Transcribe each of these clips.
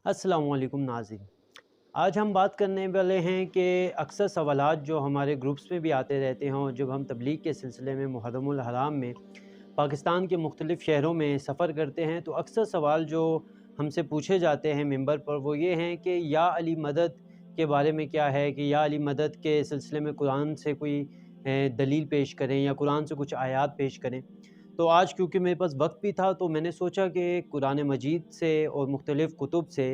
अस्सलाम वालेकुम नाज़रीन। आज हम बात करने वाले हैं कि अक्सर सवालात जो हमारे ग्रुप्स में भी आते रहते हैं और जब हम तबलीग के सिलसिले में मुहर्रमुल हराम में पाकिस्तान के मुख्तलिफ़ शहरों में सफ़र करते हैं तो अक्सर सवाल जो हमसे पूछे जाते हैं मिंबर पर वो ये हैं कि या अली मदद के बारे में क्या है कि या अली मदद के सिलसिले में कुरान से कोई दलील पेश करें या कुरान से कुछ आयात पेश करें। तो आज क्योंकि मेरे पास वक्त भी था तो मैंने सोचा कि कुरान मजीद से और मुख्तलिफ़ कुतुब से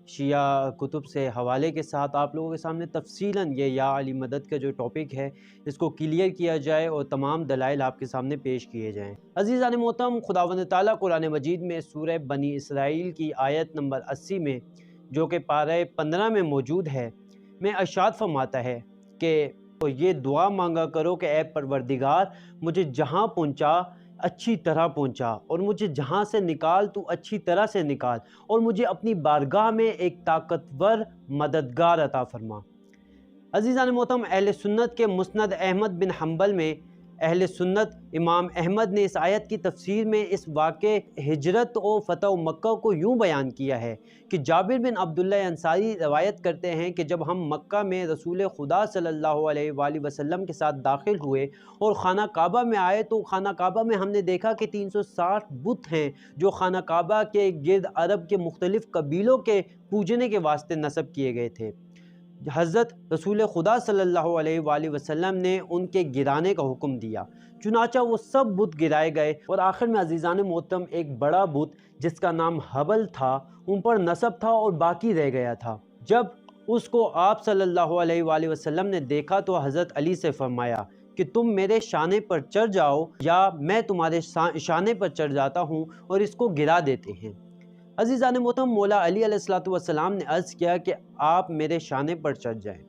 शिया कुतुब से हवाले के साथ आप लोगों के सामने तफ़सीलन ये या अली मदद का जो टॉपिक है इसको क्लियर किया जाए और तमाम दलाइल आपके सामने पेश किए जाएँ। अज़ीज़ान मोहतरम, खुदावंद ताला कुरान मजीद में सूरह बनी इसराइल की आयत नंबर 80 में जो कि पारे 15 में मौजूद है, में इरशाद फरमाता है कि तो ये दुआ मांगा करो कि ऐ परवरदिगार मुझे जहाँ पहुँचा अच्छी तरह पहुँचा और मुझे जहाँ से निकाल तू अच्छी तरह से निकाल और मुझे अपनी बारगाह में एक ताकतवर मददगार अता फरमा। अज़ीज़ान मोहतरम, अहले सुन्नत के मुस्नद अहमद बिन हम्बल में अहले सुन्नत इमाम अहमद ने इस आयत की तफसीर में इस वाक़े हिजरत और फ़तह मक्का को यूँ बयान किया है कि जाबिर बिन अब्दुल्ला अंसारी रवायत करते हैं कि जब हम मक्का में रसूल खुदा सल्लल्लाहु अलैहि वसल्लम के साथ दाखिल हुए और खाना काबा में आए तो खाना काबा में हमने देखा कि 360 बुत हैं जो खाना काबा के गिर्द अरब के मुख्तलिफ़ कबीलों के पूजने के वास्ते नस्ब किए गए थे। हज़रत रसूल खुदा सल्लल्लाहु अलैहि वसल्लम ने उनके गिराने का हुक्म दिया, चुनाचा वो सब बुत गिराए गए और आखिर में अज़ीज़ान मोहतरम एक बड़ा बुत जिसका नाम हबल था उन पर नस्ब था और बाकी रह गया था। जब उसको आप सल्लल्लाहु अलैहि वसल्लम ने देखा तो हज़रत अली से फरमाया कि तुम मेरे शाने पर चढ़ जाओ या मैं तुम्हारे शाने पर चढ़ जाता हूँ और इसको गिरा देते हैं। अज़ीज़ान मोहतरम, मौला अली अलैहिस्सलातु वस्सलाम ने अर्ज़ किया कि आप मेरे शाने पर चढ़ जाएं।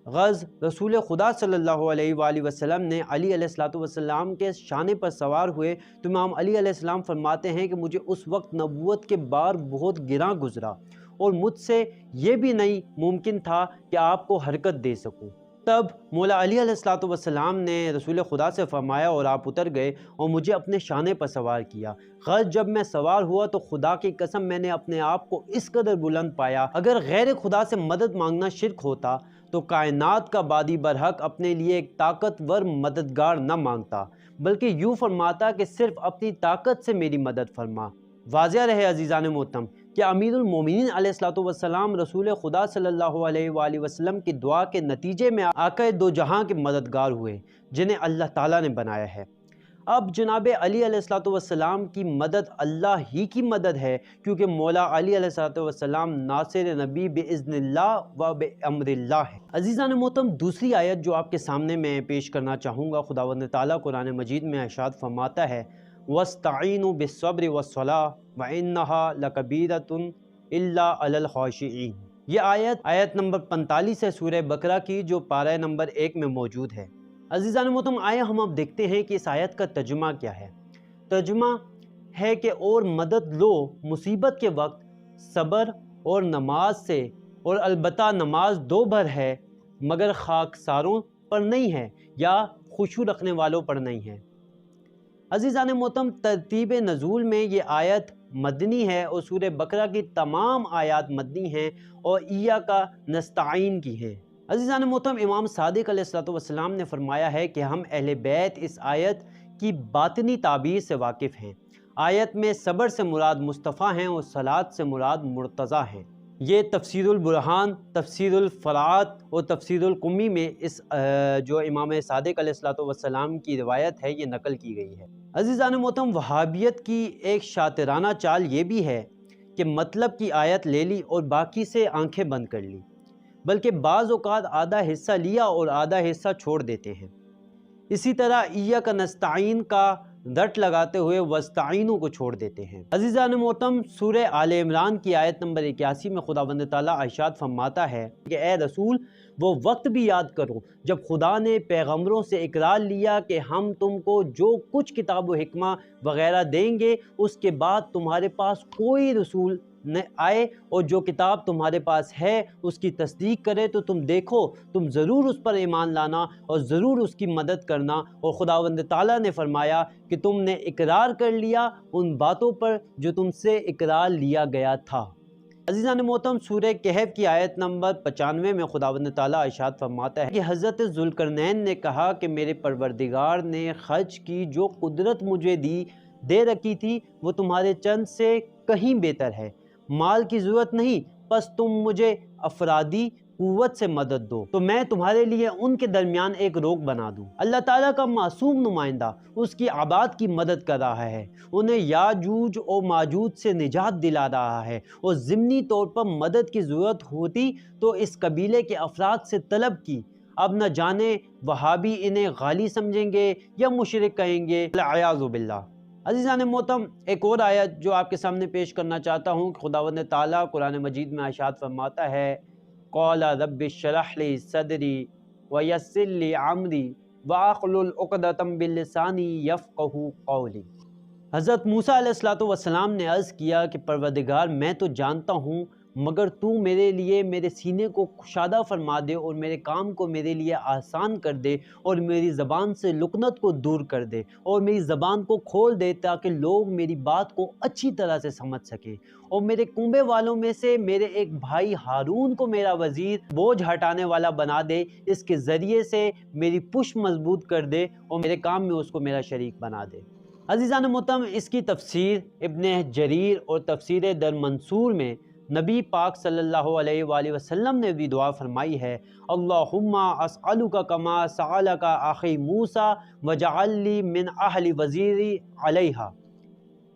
गज़ रसूल खुदा सल्लल्लाहु अलैहि वसल्लम ने अली अलैहिस्सलातु वस्सलाम के शाने पर सवार हुए तो इमाम अली अलैहिस्सलाम फरमाते हैं कि मुझे उस वक्त नबूवत के बार बहुत गिरा गुज़रा और मुझसे ये भी नहीं मुमकिन था कि आपको हरकत दे सकूं। तब मौला अली अलैहिस्सलातु वस्सलाम ने रसूल खुदा से फरमाया और आप उतर गए और मुझे अपने शाने पर सवार किया। गज़ जब मैं सवार हुआ तो खुदा की कसम मैंने अपने आप को इस कदर बुलंद पाया, अगर गैर खुदा से मदद मांगना शिर्क होता तो कायनात का बादी बरहक अपने लिए एक ताकतवर मददगार न मांगता बल्कि यूँ फरमाता कि सिर्फ अपनी ताकत से मेरी मदद फरमा। वाज़िह रहे अज़ीज़ान मोहतरम कि अमीरुल मोमिनीन अलैहिस्सलातु वस्सलाम रसूल खुदा सल्लल्लाहु अलैहि वसल्लम की दुआ के नतीजे में आका दो जहां के मददगार हुए जिन्हें अल्लाह ताला ने बनाया है। अब जनाब अली अलैहिस्सलातु वस्सलाम की मदद अल्लाह ही की मदद है क्योंकि मौला अली अलैहिस्सलातु वस्सलाम नासिर नबी बिइज़्निल्लाह व बिअम्रिल्लाह है। अज़ीज़ान मोहतरम, दूसरी आयत जो आपके सामने मैं पेश करना चाहूँगा, खुदावंद ताला कुरान मजीद में इरशाद फरमाता है वस्तईनु बिस्सब्रि वस्सलाह व इन्नहा लकबीरतुन इल्ला अलल खाशिईन। ये आयत नंबर 45 है सूरह बकरा की जो पारा नंबर 1 में मौजूद है। अज़ीज़ान मोहतरम, आए हम अब देखते हैं कि इस आयत का तर्जुमा क्या है। तर्जुमा है कि और मदद लो मुसीबत के वक्त सब्र और नमाज से, और अलबत्ता नमाज दो भर है मगर खाकसारों पर नहीं है या खुशू रखने वालों पर नहीं है। अज़ीज़ान मोहतरम, तरतीब नज़ूल में ये आयत मदनी है और सूरह बकरा की तमाम आयत मदनी हैं और ईया का नस्ताइन की हैं। अज़ीज़ान मोहतरम, इमाम सादिक़ अलैहिस्सलातु वस्सलाम ने फरमाया है कि हम अहले बैत इस आयत की बातनी ताबीर से वाकिफ़ हैं। आयत में सब्र से मुराद मुस्तफ़ा हैं और सलात से मुराद मुर्तज़ा हैं। ये तफसीरुल बुरहान, तफसीरुल फ़रात और तफसीरुल कुम्मी में इस जो इमाम सादिक़ अलैहिस्सलातु वस्सलाम की रिवायत है ये नकल की गई है। अज़ीज़ान मोहतरम, वहाबियत की एक शातिराना चाल ये भी है कि मतलब की आयत ले ली और बाकी से आंखें बंद कर ली, बल्कि बाज़ औक़ात आधा हिस्सा लिया और आधा हिस्सा छोड़ देते हैं। इसी तरह ईया का नस्ताइन का रट लगाते हुए वस्ताइनों को छोड़ देते हैं। अज़ीज़ान मोहतरम, सूरह आले इमरान की आयत नंबर 81 में खुदावंद ताला इरशाद फरमाता है कि ए रसूल, वो वक्त भी याद करो जब खुदा ने पैगम्बरों से इकरार लिया कि हम तुमको जो कुछ किताब व हिकमा वगैरह देंगे उसके बाद तुम्हारे पास कोई रसूल न आए और जो किताब तुम्हारे पास है उसकी तस्दीक करे तो तुम देखो तुम ज़रूर उस पर ईमान लाना और ज़रूर उसकी मदद करना। और खुदावंद ताला ने फरमाया कि तुमने इकरार कर लिया उन बातों पर जो तुमसे इकरार लिया गया था। عزیزان محترم، سورہ کہف کی آیت نمبر 95 میں خداوند تعالیٰ ارشاد فرماتا ہے کہ حضرت ذوالقرنین نے کہا کہ میرے پروردگار نے خرچ کی جو قدرت مجھے دے رکھی تھی وہ تمہارے چند سے کہیں بہتر ہے۔ مال کی ضرورت نہیں، پس تم مجھے افرادی قوت سے مدد دو تو میں تمہارے لیے ان کے درمیان ایک روک بنا دوں۔ اللہ تعالیٰ کا معصوم نمائندہ اس کی عباد کی مدد کر رہا ہے، انہیں یاجوج و ماجوج سے نجات دلا رہا ہے، اور ضمنی طور پر مدد کی ضرورت ہوتی تو اس قبیلے کے افراد سے طلب کی۔ اب نہ جانے وہابی انہیں غالی سمجھیں گے یا مشرک کہیں گے، والعیاذ باللہ۔ عزیزان محترم، ایک اور آیت جو آپ کے سامنے پیش کرنا چاہتا ہوں کہ خداوند تعالیٰ قرآن مجید میں ارشاد فرماتا ہے، قال رب اشرح لی صدری ویسر لی امری واحلل عقدۃ من لسانی یفقہوا قولی۔ حضرت موسیٰ علیہ السلام نے عرض کیا کہ پروردگار، میں تو جانتا ہوں مگر تو میرے لیے میرے سینے کو کشادہ فرما دے اور میرے کام کو میرے لیے آسان کر دے، اور میری زبان سے لکنت کو دور کر دے، اور میری زبان کو کھول دے تاکہ لوگ میری بات کو اچھی طرح سے سمجھ سکیں، اور میرے کنبے والوں میں سے میرے ایک بھائی ہارون کو میرا وزیر بوجھ ہٹانے والا بنا دے، اس کے ذریعے سے میری پشت مضبوط کر دے اور میرے کام میں اس کو میرا شریک بنا دے۔ عزیزان محترم، اس کی تفسیر ابن جریر اور تفسیر در منصور میں نبی پاک صلی اللہ علیہ وآلہ وسلم نے بھی دعا فرمائی ہے، اللہم اسألک کما سألک اخی موسیٰ وجعل لی من اہل وزیری علیہا۔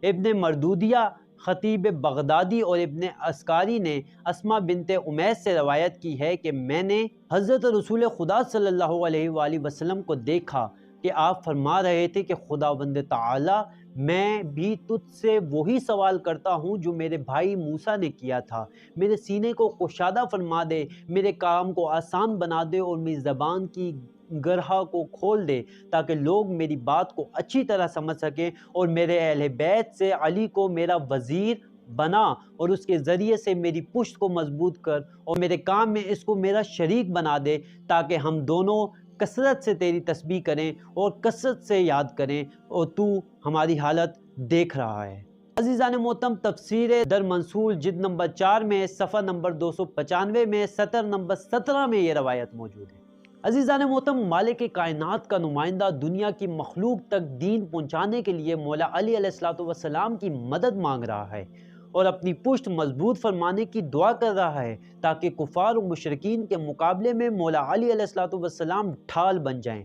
ابن مردودیہ، خطیب بغدادی اور ابن عسکری نے اسماء بنت امیس سے روایت کی ہے کہ میں نے حضرت رسول خدا صلی اللہ علیہ وآلہ وسلم کو دیکھا کہ آپ فرما رہے تھے کہ خداوند تعالی، میں بھی تجھ سے وہی سوال کرتا ہوں جو میرے بھائی موسیٰ نے کیا تھا، میرے سینے کو کشادہ فرما دے، میرے کام کو آسان بنا دے اور میری زبان کی گرہا کو کھول دے تاکہ لوگ میری بات کو اچھی طرح سمجھ سکیں، اور میرے اہل بیت سے علی کو میرا وزیر بنا اور اس کے ذریعے سے میری پشت کو مضبوط کر، اور میرے کام میں اس کو میرا شریک بنا دے تاکہ ہم دونوں کثرت سے تیری تسبیح کریں اور کثرت سے یاد کریں، اور تو ہماری حالت دیکھ رہا ہے۔ عزیزان محترم، تفسیر در منصور جلد نمبر 4 میں صفحہ نمبر 295 میں سطر نمبر 17 میں یہ روایت موجود ہے۔ عزیزان محترم، مالک کائنات کا نمائندہ دنیا کی مخلوق تک دین پہنچانے کے لیے مولا علی علیہ السلام کی مدد مانگ رہا ہے اور اپنی پشت مضبوط فرمانے کی دعا کر رہا ہے تاکہ کفار و مشرکین کے مقابلے میں مولا علی علیہ السلام ڈھال بن جائیں۔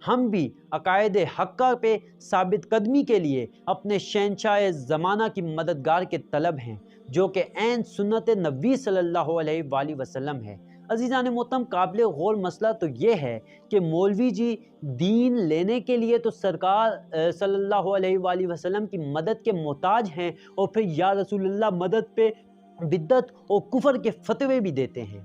ہم بھی عقائد حقہ پہ ثابت قدمی کے لیے اپنے شہنشاہ زمانہ کی مددگار کے طلب ہیں، جو کہ عین سنت نبی صلی اللہ علیہ وآلہ وسلم ہے۔ عزیزان محترم، قابل غور مسئلہ تو یہ ہے کہ مولوی جی دین لینے کے لیے تو سرکار صلی اللہ علیہ وآلہ وسلم کی مدد کے محتاج ہیں، اور پھر یا رسول اللہ مدد پہ بدعت اور کفر کے فتوے بھی دیتے ہیں۔